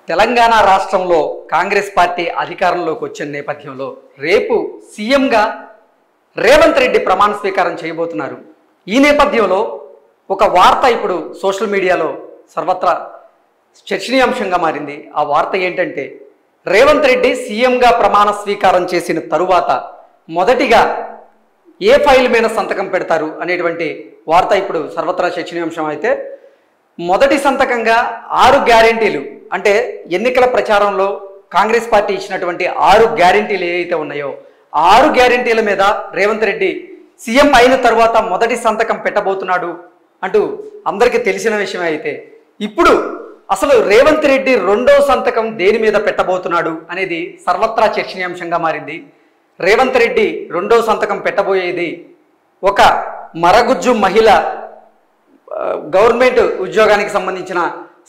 తెలంగాణ రాష్ట్రంలో కాంగ్రెస్ పార్టీ అధికారంలోకి వచ్చిన నేపథ్యంలో రేపు సీఎంగా రేవంత్ రెడ్డి ప్రమాణ స్వీకారం చేయబోతున్నారు. ఈ నేపథ్యంలో ఒక వార్త ఇప్పుడు సోషల్ మీడియాలో సర్వత్రా చర్చనీయాంశంగా మారింది. ఆ వార్త ఏంటంటే, రేవంత్ రెడ్డి సీఎంగా ప్రమాణ స్వీకారం చేసిన తరువాత మొదటిగా ఏ ఫైల్ మీద సంతకం పెడతారు అనేటువంటి వార్త ఇప్పుడు సర్వత్రా చర్చనీయాంశం. అయితే మొదటి సంతకంగా 6 గ్యారెంటీలు, అంటే ఎన్నికల ప్రచారంలో కాంగ్రెస్ పార్టీ ఇచ్చినటువంటి 6 గ్యారెంటీలు ఏవైతే ఉన్నాయో 6 గ్యారెంటీల మీద రేవంత్ రెడ్డి సీఎం అయిన తర్వాత మొదటి సంతకం పెట్టబోతున్నాడు అంటూ అందరికీ తెలిసిన విషయమే. అయితే ఇప్పుడు అసలు రేవంత్ రెడ్డి రెండో సంతకం దేని మీద పెట్టబోతున్నాడు అనేది సర్వత్రా చర్చనీయాంశంగా మారింది. రేవంత్ రెడ్డి రెండో సంతకం పెట్టబోయేది ఒక మరగుజ్జు మహిళ గవర్నమెంట్ ఉద్యోగానికి సంబంధించిన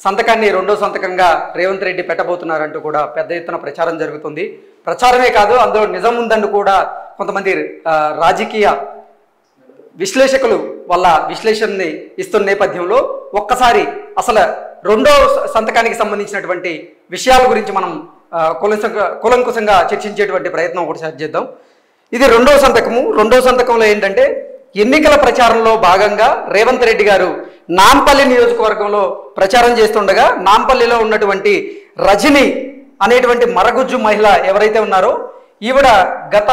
సంతకాన్ని రెండో సంతకంగా రేవంత్ రెడ్డి పెట్టబోతున్నారంటూ కూడా పెద్ద ఎత్తున ప్రచారం జరుగుతుంది. ప్రచారమే కాదు, అందులో నిజం ఉందని కూడా కొంతమంది రాజకీయ విశ్లేషకులు వాళ్ళ విశ్లేషణని ఇస్తున్న నేపథ్యంలో ఒక్కసారి అసలు రెండో సంతకానికి సంబంధించినటువంటి విషయాల గురించి మనం కూలంకుశంగా చర్చించేటువంటి ప్రయత్నం ఒకటిసారి చేద్దాం. ఇది రెండో సంతకము. రెండో సంతకంలో ఏంటంటే, ఎన్నికల ప్రచారంలో భాగంగా రేవంత్ రెడ్డి గారు నాంపల్లి నియోజకవర్గంలో ప్రచారం చేస్తుండగా నాంపల్లిలో ఉన్నటువంటి రజని అనేటువంటి మరగుజ్జు మహిళ ఎవరైతే ఉన్నారో ఈవిడ గత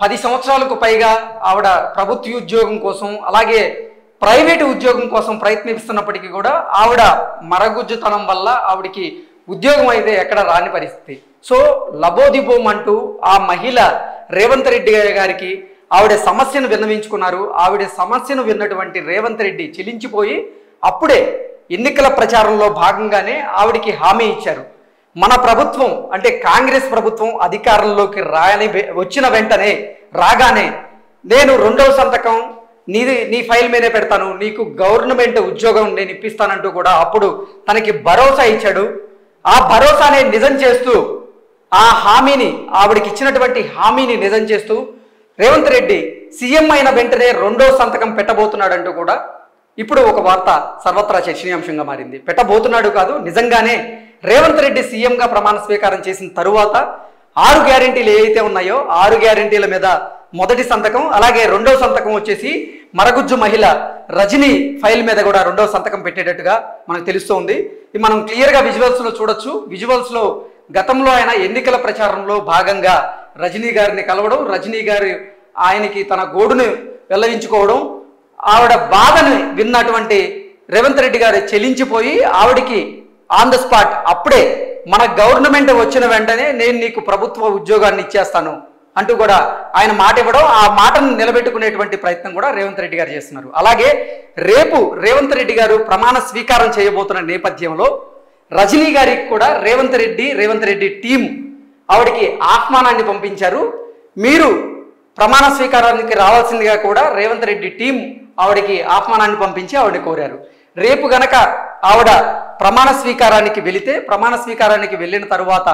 10 సంవత్సరాలకు పైగా ఆవిడ ప్రభుత్వ ఉద్యోగం కోసం అలాగే ప్రైవేటు ఉద్యోగం కోసం ప్రయత్నిస్తున్నప్పటికీ కూడా ఆవిడ మరగుజ్జుతనం వల్ల ఆవిడికి ఉద్యోగం అయితే ఎక్కడ రాని పరిస్థితి. సో లబోదిబోం అంటూ ఆ మహిళ రేవంత్ రెడ్డి గారికి ఆవిడ సమస్యను విన్నవించుకున్నారు. ఆవిడ సమస్యను విన్నటువంటి రేవంత్ రెడ్డి చెలించిపోయి అప్పుడే ఎన్నికల ప్రచారంలో భాగంగానే ఆవిడికి హామీ ఇచ్చారు. మన ప్రభుత్వం అంటే కాంగ్రెస్ ప్రభుత్వం అధికారంలోకి వచ్చిన వెంటనే రాగానే నేను రెండవ సంతకం నీ ఫైల్ మీదే పెడతాను, నీకు గవర్నమెంట్ ఉద్యోగం నేను ఇప్పిస్తానంటూ కూడా అప్పుడు తనకి భరోసా ఇచ్చాడు. ఆ భరోసానే నిజం చేస్తూ ఆ హామీని ఆవిడకి ఇచ్చినటువంటి హామీని నిజం చేస్తూ రేవంత్ రెడ్డి సీఎం అయిన వెంటనే రెండో సంతకం పెట్టబోతున్నాడంటూ కూడా ఇప్పుడు ఒక వార్త సర్వత్రా చర్చనీయాంశంగా మారింది. పెట్టబోతున్నాడు కాదు, నిజంగానే రేవంత్ రెడ్డి సీఎంగా ప్రమాణ స్వీకారం చేసిన తరువాత 6 గ్యారెంటీలు ఏవైతే ఉన్నాయో 6 గ్యారెంటీల మీద మొదటి సంతకం, అలాగే రెండో సంతకం వచ్చేసి మరగుజ్జు మహిళ రజని ఫైల్ మీద కూడా రెండో సంతకం పెట్టేటట్టుగా మనకు తెలుస్తోంది. ఇది మనం క్లియర్గా విజువల్స్లో చూడొచ్చు. విజువల్స్లో గతంలో ఆయన ఎన్నికల ప్రచారంలో భాగంగా రజనీ గారిని కలవడం, రజనీ గారు ఆయనకి తన గోడును వెల్లడించుకోవడం, ఆవిడ బాధని విన్నటువంటి రేవంత్ రెడ్డి గారు చెలించిపోయి ఆవిడికి ఆన్ ద స్పాట్ అప్పుడే మన గవర్నమెంట్ వచ్చిన వెంటనే నేను నీకు ప్రభుత్వ ఉద్యోగాన్ని ఇచ్చేస్తాను అంటూ కూడా ఆయన మాట ఇవ్వడం, ఆ మాటను నిలబెట్టుకునేటువంటి ప్రయత్నం కూడా రేవంత్ రెడ్డి గారు చేస్తున్నారు. అలాగే రేపు రేవంత్ రెడ్డి గారు ప్రమాణ స్వీకారం చేయబోతున్న నేపథ్యంలో రజనీ గారికి కూడా రేవంత్ రెడ్డి టీం ఆవిడికి ఆహ్వానాన్ని పంపించారు. మీరు ప్రమాణ స్వీకారానికి రావాల్సిందిగా కూడా రేవంత్ రెడ్డి టీం ఆవిడికి ఆహ్వానాన్ని పంపించి ఆవిడని కోరారు. రేపు గనక ఆవిడ ప్రమాణ స్వీకారానికి వెళితే, ప్రమాణ స్వీకారానికి వెళ్ళిన తరువాత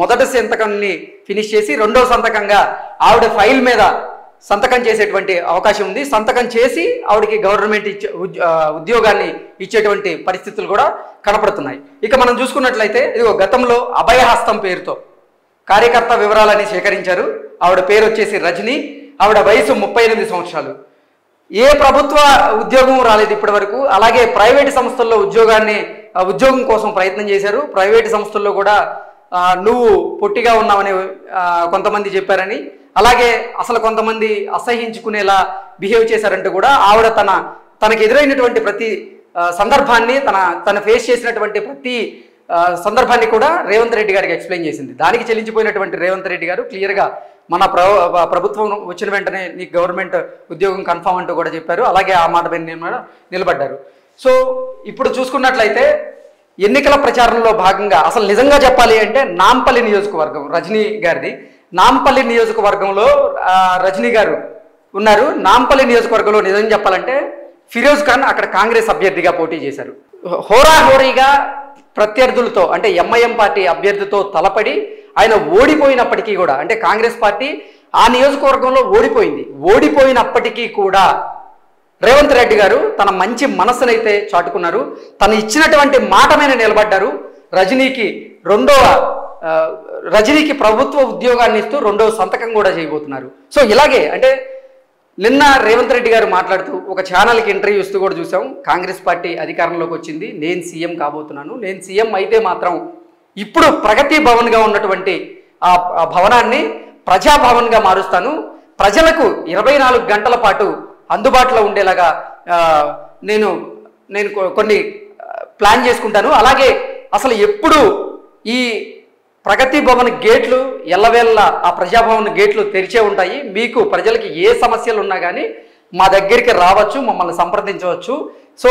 మొదటి సంతకాన్ని ఫినిష్ చేసి రెండో సంతకంగా ఆవిడ ఫైల్ మీద సంతకం చేసేటువంటి అవకాశం ఉంది. సంతకం చేసి ఆవిడకి గవర్నమెంట్ ఉద్యోగాన్ని ఇచ్చేటువంటి పరిస్థితులు కూడా కనపడుతున్నాయి. ఇక మనం చూసుకున్నట్లయితే ఇదిగో గతంలో అభయహస్తం పేరుతో కార్యకర్త వివరాలని సేకరించారు. ఆవిడ పేరు వచ్చేసి రజని, ఆవిడ వయసు 38 సంవత్సరాలు. ఏ ప్రభుత్వ ఉద్యోగం రాలేదు ఇప్పటి వరకు. అలాగే ప్రైవేటు సంస్థల్లో ఉద్యోగం కోసం ప్రయత్నం చేశారు. ప్రైవేటు సంస్థల్లో కూడా నువ్వు పొట్టిగా ఉన్నావని కొంతమంది చెప్పారని, అలాగే అసలు కొంతమంది అసహించుకునేలా బిహేవ్ చేశారంటూ కూడా ఆవిడ తనకు ఎదురైనటువంటి ప్రతి సందర్భాన్ని తన ఫేస్ చేసినటువంటి ప్రతి సందర్భాన్ని కూడా రేవంత్ రెడ్డి గారికి ఎక్స్ప్లెయిన్ చేసింది. దానికి చెల్లించిపోయినటువంటి రేవంత్ రెడ్డి గారు క్లియర్గా మన ప్రభుత్వం వచ్చిన వెంటనే నీకు గవర్నమెంట్ ఉద్యోగం కన్ఫామ్ అంటూ కూడా చెప్పారు. అలాగే ఆ మాట మీద నిలబడ్డారు. సో ఇప్పుడు చూసుకున్నట్లయితే ఎన్నికల ప్రచారంలో భాగంగా అసలు నిజంగా చెప్పాలి అంటే నాంపల్లి నియోజకవర్గం రజనీ గారిది. నాంపల్లి నియోజకవర్గంలో రజనీ గారు ఉన్నారు. నాంపల్లి నియోజకవర్గంలో నిజం చెప్పాలంటే ఫిరోజ్ ఖాన్ అక్కడ కాంగ్రెస్ అభ్యర్థిగా పోటీ చేశారు. హోరాహోరీగా ప్రత్యర్థులతో అంటే ఎంఐఎం పార్టీ అభ్యర్థితో తలపడి ఆయన ఓడిపోయినప్పటికీ కూడా, అంటే కాంగ్రెస్ పార్టీ ఆ నియోజకవర్గంలో ఓడిపోయినప్పటికీ కూడా రేవంత్ రెడ్డి గారు తన మంచి మనసునైతే చాటుకున్నారు. తను ఇచ్చినటువంటి మాట మీద నిలబడ్డారు. రజనీకి రెండవ ఆ, రజనీకి ప్రభుత్వ ఉద్యోగాన్ని ఇస్తూ రెండవ సంతకం కూడా చేయబోతున్నారు. సో ఇలాగే అంటే నిన్న రేవంత్ రెడ్డి గారు మాట్లాడుతూ ఒక ఛానల్కి ఇంటర్వ్యూ ఇస్తూ కూడా చూసాం. కాంగ్రెస్ పార్టీ అధికారంలోకి వచ్చింది, నేను సీఎం కాబోతున్నాను, నేను సీఎం అయితే మాత్రం ఇప్పుడు ప్రగతి భవన్గా ఉన్నటువంటి ఆ భవనాన్ని ప్రజాభవన్గా మారుస్తాను, ప్రజలకు 24 గంటల పాటు అందుబాటులో ఉండేలాగా నేను నేను కొన్ని ప్లాన్ చేసుకుంటాను. అలాగే అసలు ఎప్పుడు ఈ ప్రగతి భవన్ గేట్లు ఎల్లవేళ్ళ ఆ ప్రజాభవన్ గేట్లు తెరిచే ఉంటాయి, మీకు ప్రజలకి ఏ సమస్యలు ఉన్నా కానీ మా దగ్గరికి రావచ్చు, మమ్మల్ని సంప్రదించవచ్చు. సో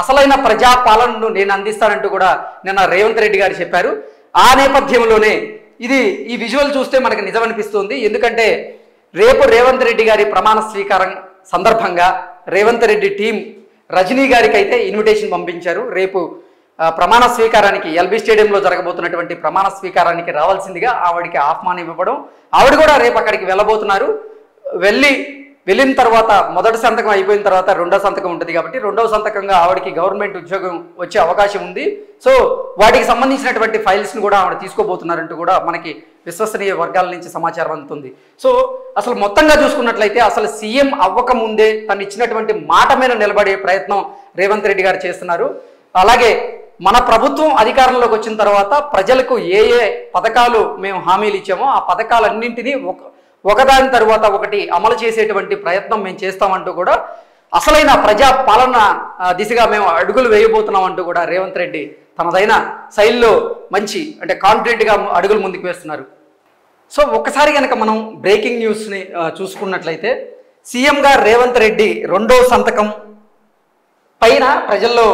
అసలైన ప్రజాపాలనను నేను అందిస్తానంటూ కూడా నిన్న రేవంత్ రెడ్డి గారు చెప్పారు. ఆ నేపథ్యంలోనే ఈ విజువల్ చూస్తే మనకు నిజం అనిపిస్తుంది. ఎందుకంటే రేపు రేవంత్ రెడ్డి గారి ప్రమాణ స్వీకారం సందర్భంగా రేవంత్ రెడ్డి టీం రజనీ గారికి అయితే ఇన్విటేషన్ పంపించారు. రేపు ప్రమాణ స్వీకారానికి ఎల్బీ స్టేడియంలో జరగబోతున్నటువంటి ప్రమాణ స్వీకారానికి రావాల్సిందిగా ఆవిడికి ఆహ్వానం ఇవ్వడం, ఆవిడ కూడా రేపు అక్కడికి వెళ్ళబోతున్నారు. వెళ్ళిన తర్వాత మొదటి సంతకం అయిపోయిన తర్వాత రెండో సంతకం ఉంటుంది కాబట్టి రెండవ సంతకంగా ఆవిడకి గవర్నమెంట్ ఉద్యోగం వచ్చే అవకాశం ఉంది. సో వాటికి సంబంధించినటువంటి ఫైల్స్ని కూడా ఆవిడ తీసుకోబోతున్నారంటూ కూడా మనకి విశ్వసనీయ వర్గాల నుంచి సమాచారం అందుతుంది. సో అసలు మొత్తంగా చూసుకున్నట్లయితే అసలు సీఎం అవ్వక ముందే తను ఇచ్చినటువంటి మాట మీద నిలబడే ప్రయత్నం రేవంత్ రెడ్డి గారు చేస్తున్నారు. అలాగే మన ప్రభుత్వం అధికారంలోకి వచ్చిన తర్వాత ప్రజలకు ఏ పథకాలు మేము హామీలు ఇచ్చామో ఆ పథకాలన్నింటినీ ఒకదాని తర్వాత ఒకటి అమలు చేసేటువంటి ప్రయత్నం మేము చేస్తామంటూ కూడా అసలైన ప్రజా పాలన దిశగా మేము అడుగులు వేయబోతున్నాం అంటూ కూడా రేవంత్ రెడ్డి తనదైన శైలిలో మంచి అంటే కాన్ఫిడెంట్గా అడుగులు ముందుకు వేస్తున్నారు. సో ఒక్కసారి కనుక మనం బ్రేకింగ్ న్యూస్ని చూసుకున్నట్లయితే సీఎంగా రేవంత్ రెడ్డి రెండో సంతకం పైన ప్రజల్లో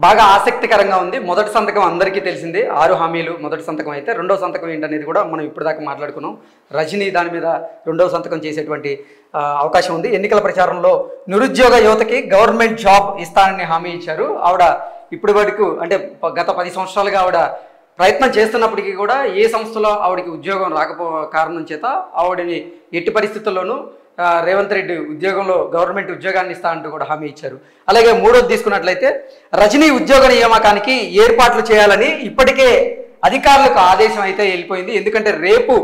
బాగా ఆసక్తికరంగా ఉంది. మొదటి సంతకం అందరికీ తెలిసిందే, 6 హామీలు మొదటి సంతకం అయితే రెండో సంతకం ఏంటనేది కూడా మనం ఇప్పటిదాకా మాట్లాడుకున్నాం. రజనీ దాని మీద రెండవ సంతకం చేసేటువంటి అవకాశం ఉంది. ఎన్నికల ప్రచారంలో నిరుద్యోగ యువతకి గవర్నమెంట్ జాబ్ ఇస్తానని హామీ ఇచ్చారు. ఆవిడ ఇప్పటి వరకు అంటే గత 10 సంవత్సరాలుగా ఆవిడ ప్రయత్నం చేస్తున్నప్పటికీ కూడా ఏ సంస్థలో ఆవిడకి ఉద్యోగం కారణం చేత ఆవిడని ఎట్టి పరిస్థితుల్లోనూ రేవంత్ రెడ్డి ఉద్యోగంలో గవర్నమెంట్ ఉద్యోగాన్ని ఇస్తా అంటూ కూడా హామీ ఇచ్చారు. అలాగే మూడోది తీసుకున్నట్లయితే రజనీ ఉద్యోగ నియామకానికి ఏర్పాట్లు చేయాలని ఇప్పటికే అధికారులకు ఆదేశం అయితే వెళ్ళిపోయింది. ఎందుకంటే రేపు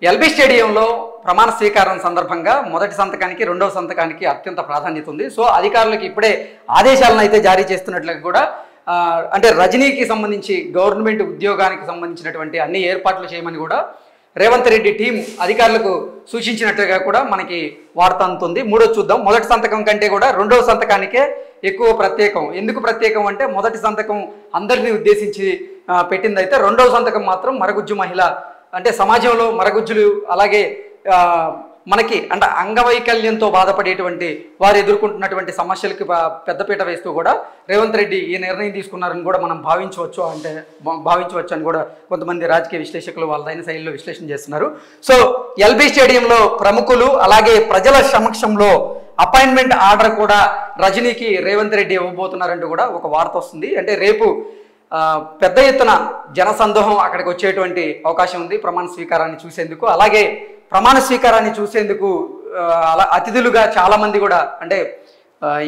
ఎల్బీ స్టేడియంలో ప్రమాణ స్వీకారం సందర్భంగా మొదటి సంతకానికి రెండవ సంతకానికి అత్యంత ప్రాధాన్యత ఉంది. సో అధికారులకు ఇప్పుడే ఆదేశాలను అయితే జారీ చేస్తున్నట్లుగా కూడా అంటే రజనీకి సంబంధించి గవర్నమెంట్ ఉద్యోగానికి సంబంధించినటువంటి అన్ని ఏర్పాట్లు చేయమని కూడా రేవంత్ రెడ్డి టీం అధికారులకు సూచించినట్లుగా కూడా మనకి వార్త అందుతుంది. మూడోది చూద్దాం. మొదటి సంతకం కంటే కూడా రెండవ సంతకానికే ఎక్కువ ప్రత్యేకం. ఎందుకు ప్రత్యేకం అంటే మొదటి సంతకం అందరినీ ఉద్దేశించి పెట్టిందైతే రెండవ సంతకం మాత్రం మరగుజ్జు మహిళ అంటే సమాజంలో మరగుజ్జులు అలాగే మనకి అంటే అంగవైకల్యంతో బాధపడేటువంటి వారు ఎదుర్కొంటున్నటువంటి సమస్యలకి పెద్దపీట వేస్తూ కూడా రేవంత్ రెడ్డి ఈ నిర్ణయం తీసుకున్నారని కూడా మనం భావించవచ్చు అని కూడా కొంతమంది రాజకీయ విశ్లేషకులు వాళ్ళదైన శైలిలో విశ్లేషణ చేస్తున్నారు. సో ఎల్బీ స్టేడియంలో ప్రముఖులు అలాగే ప్రజల సమక్షంలో అపాయింట్మెంట్ ఆర్డర్ కూడా రజనీకి రేవంత్ రెడ్డి ఇవ్వబోతున్నారంటూ కూడా ఒక వార్త వస్తుంది. అంటే రేపు పెద్ద ఎత్తున జనసందోహం అక్కడికి వచ్చేటువంటి అవకాశం ఉంది ప్రమాణ స్వీకారాన్ని చూసేందుకు. అలాగే ప్రమాణ స్వీకారాన్ని చూసేందుకు అతిథులుగా చాలామంది కూడా అంటే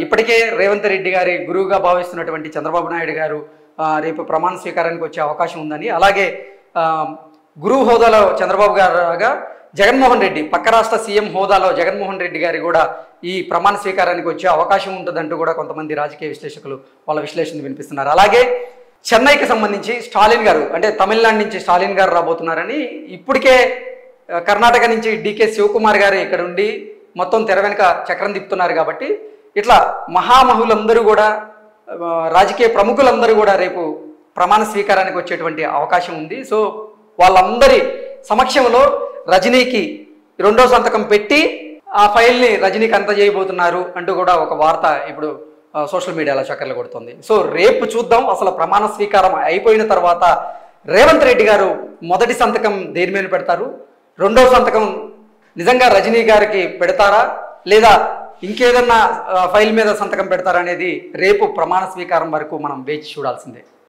ఇప్పటికే రేవంత్ రెడ్డి గారి గురువుగా భావిస్తున్నటువంటి చంద్రబాబు నాయుడు గారు రేపు ప్రమాణ స్వీకారానికి వచ్చే అవకాశం ఉందని, అలాగే గురువు హోదాలో చంద్రబాబు గారుగా జగన్మోహన్ రెడ్డి పక్క రాష్ట్ర సీఎం హోదాలో జగన్మోహన్ రెడ్డి గారి కూడా ఈ ప్రమాణ స్వీకారానికి వచ్చే అవకాశం ఉంటుందంటూ కూడా కొంతమంది రాజకీయ విశ్లేషకులు వాళ్ళ విశ్లేషణ వినిపిస్తున్నారు. అలాగే చెన్నైకి సంబంధించి స్టాలిన్ గారు అంటే తమిళనాడు నుంచి స్టాలిన్ గారు రాబోతున్నారని ఇప్పటికే కర్ణాటక నుంచి డీకే శివకుమార్ గారు ఇక్కడ ఉండి మొత్తం తెర వెనుక చక్రం తిప్పుతున్నారు. కాబట్టి ఇట్లా మహామహులందరూ కూడా రాజకీయ ప్రముఖులందరూ కూడా రేపు ప్రమాణ స్వీకారానికి వచ్చేటువంటి అవకాశం ఉంది. సో వాళ్ళందరి సమక్షంలో రజనీకి రెండో సంతకం పెట్టి ఆ ఫైల్ని రజనీకి అందజేయబోతున్నారు అంటూ కూడా ఒక వార్త ఇప్పుడు సోషల్ మీడియాలో చక్కర్లు కొడుతుంది. సో రేపు చూద్దాం అసలు ప్రమాణ స్వీకారం అయిపోయిన తర్వాత రేవంత్ రెడ్డి గారు మొదటి సంతకం దేని మీద పెడతారు, రెండో సంతకం నిజంగా రజనీ గారికి పెడతారా లేదా ఇంకేదన్నా ఫైల్ మీద సంతకం పెడతారా అనేది రేపు ప్రమాణ స్వీకారం వరకు మనం వేచి చూడాల్సిందే.